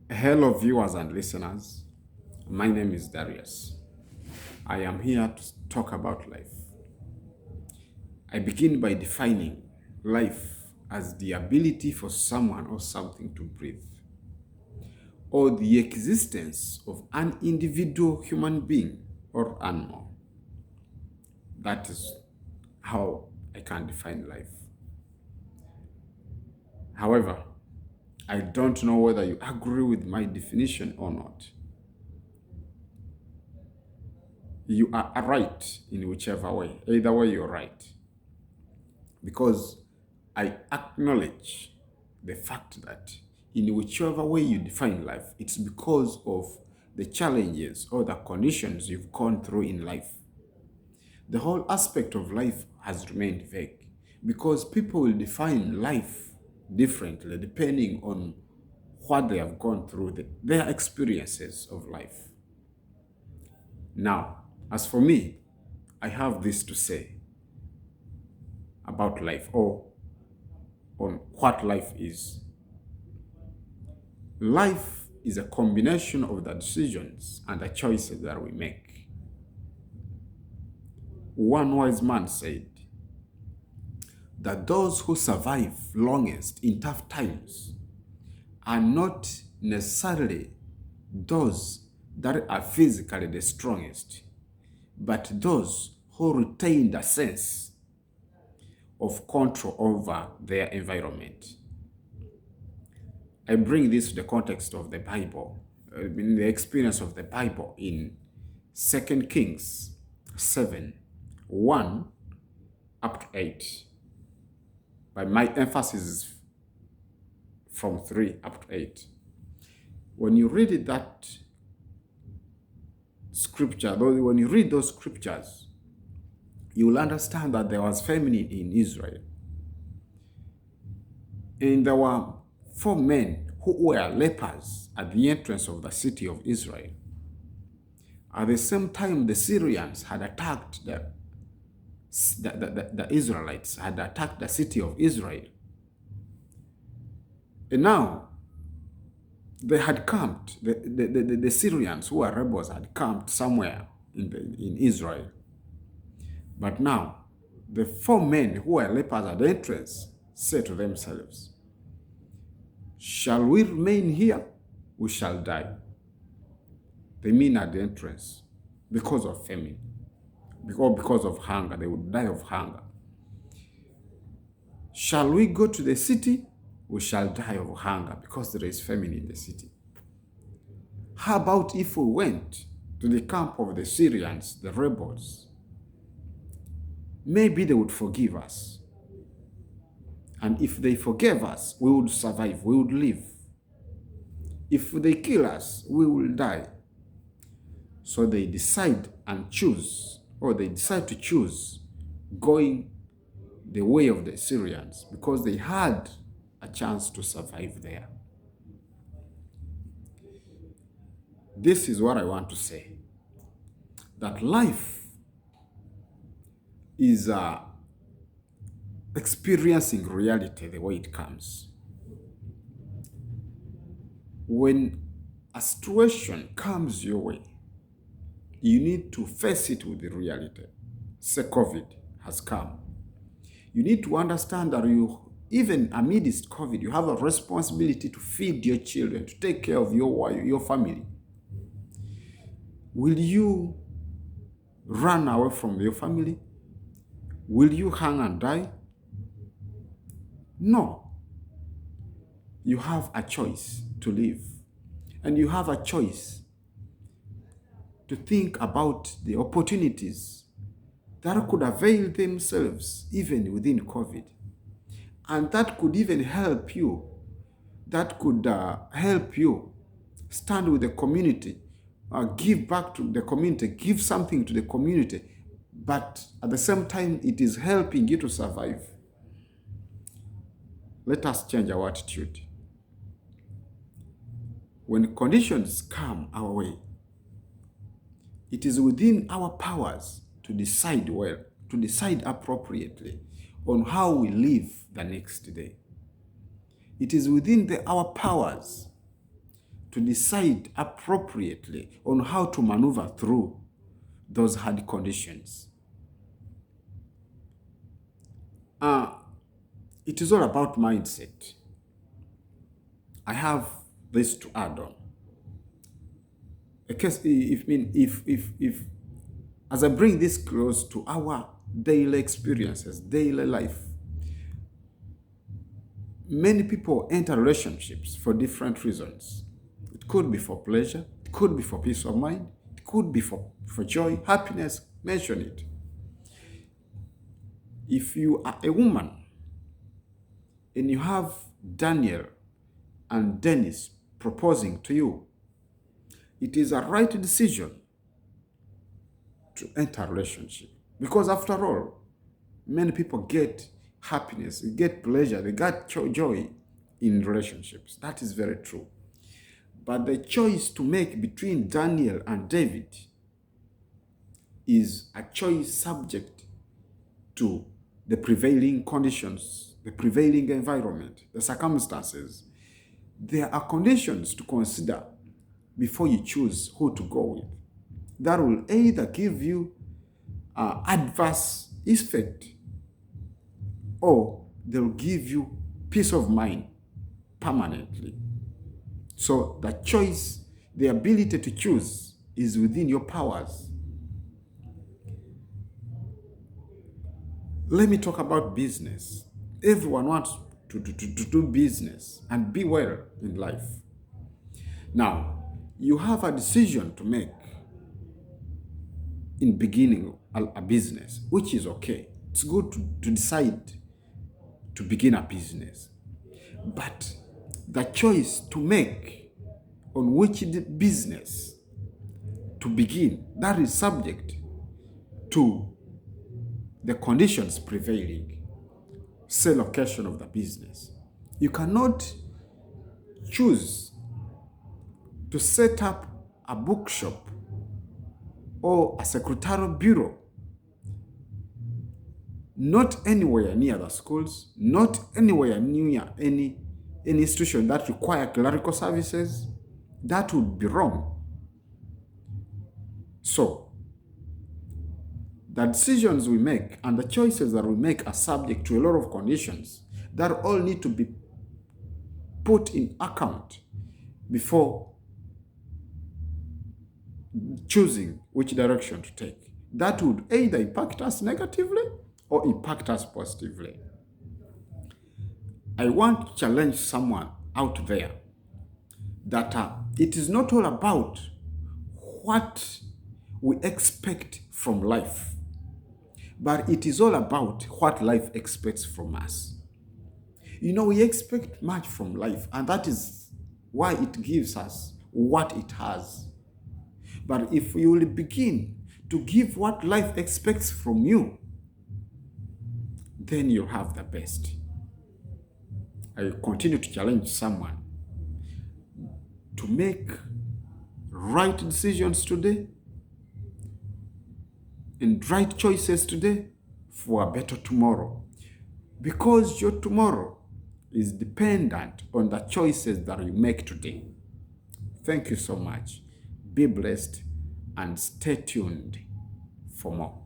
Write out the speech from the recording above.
Hello, viewers and listeners. My name is Darius. I am here to talk about life. I begin by defining life as the ability for someone or something to breathe, or the existence of an individual human being or animal. That is how I can define life. However, I don't know whether you agree with my definition or not. You are right in whichever way. Either way, you're right. Because I acknowledge the fact that in whichever way you define life, it's because of the challenges or the conditions you've gone through in life. The whole aspect of life has remained vague because people will define life differently depending on what they have gone through, their experiences of life. Now, as for me, I have this to say about life or on what life is. Life is a combination of the decisions and the choices that we make. One wise man said that those who survive longest in tough times are not necessarily those that are physically the strongest, but those who retain the sense of control over their environment. I bring this to the context of the Bible, in the experience of the Bible in 2 Kings 7, 1 up to 8. But my emphasis is from 3 up to 8. When you read that scripture, when you read those scriptures, you will understand that there was famine in Israel. And there were 4 men who were lepers at the entrance of the city of Israel. At the same time, the Syrians had attacked the Israelites, had attacked the city of Israel. And now, they had camped, the Syrians who were rebels had camped somewhere in Israel. But now, the 4 men who were lepers at the entrance said to themselves, "Shall we remain here? We shall die." They mean at the entrance because of famine, because of hunger. They would die of hunger. "Shall we go to the city? We shall die of hunger because there is famine in the city." How about if we went to the camp of the Syrians, the rebels? Maybe they would forgive us. And if they forgave us, we would survive, we would live. If they kill us, we will die. So they decide and choose, or they decide to choose going the way of the Syrians because they had a chance to survive there. This is what I want to say, that life is experiencing reality the way it comes. When a situation comes your way, you need to face it with the reality. Say COVID has come. You need to understand that even amidst COVID, you have a responsibility to feed your children, to take care of your family. Will you run away from your family? Will you hang and die? No. You have a choice to live. And you have a choice to think about the opportunities that could avail themselves even within COVID. And that could even help you. That could help you stand with the community, give back to the community, give something to the community. But at the same time, it is helping you to survive. Let us change our attitude. When conditions come our way, it is within our powers to decide well, to decide appropriately on how we live the next day. It is within our powers to decide appropriately on how to maneuver through those hard conditions. It is all about mindset. I have this to add on. Because if as I bring this close to our daily experiences, daily life, many people enter relationships for different reasons. It could be for pleasure, it could be for peace of mind, it could be for joy, happiness, mention it. If you are a woman and you have Daniel and Dennis proposing to you, it is a right decision to enter a relationship. Because after all, many people get happiness, they get pleasure, they get joy in relationships. That is very true. But the choice to make between Daniel and David is a choice subject to the prevailing conditions, the prevailing environment, the circumstances. There are conditions to consider before you choose who to go with. That will either give you adverse effect, or they'll give you peace of mind permanently. So the choice, the ability to choose, is within your powers. Let me talk about business. Everyone wants to do business and be well in life. Now, you have a decision to make in beginning a business, which is okay. It's good to decide to begin a business. But the choice to make on which business to begin, that is subject to the conditions prevailing, say location of the business. You cannot choose to set up a bookshop or a secretarial bureau not anywhere near the schools, not anywhere near any institution that require clerical services. That would be wrong. So, the decisions we make and the choices that we make are subject to a lot of conditions that all need to be put in account before choosing which direction to take. That would either impact us negatively or impact us positively. I want to challenge someone out there that it is not all about what we expect from life, but it is all about what life expects from us. You know, we expect much from life, and that is why it gives us what it has. But if you will begin to give what life expects from you, then you'll have the best. I will continue to challenge someone to make right decisions today and right choices today for a better tomorrow. Because your tomorrow is dependent on the choices that you make today. Thank you so much. Be blessed and stay tuned for more.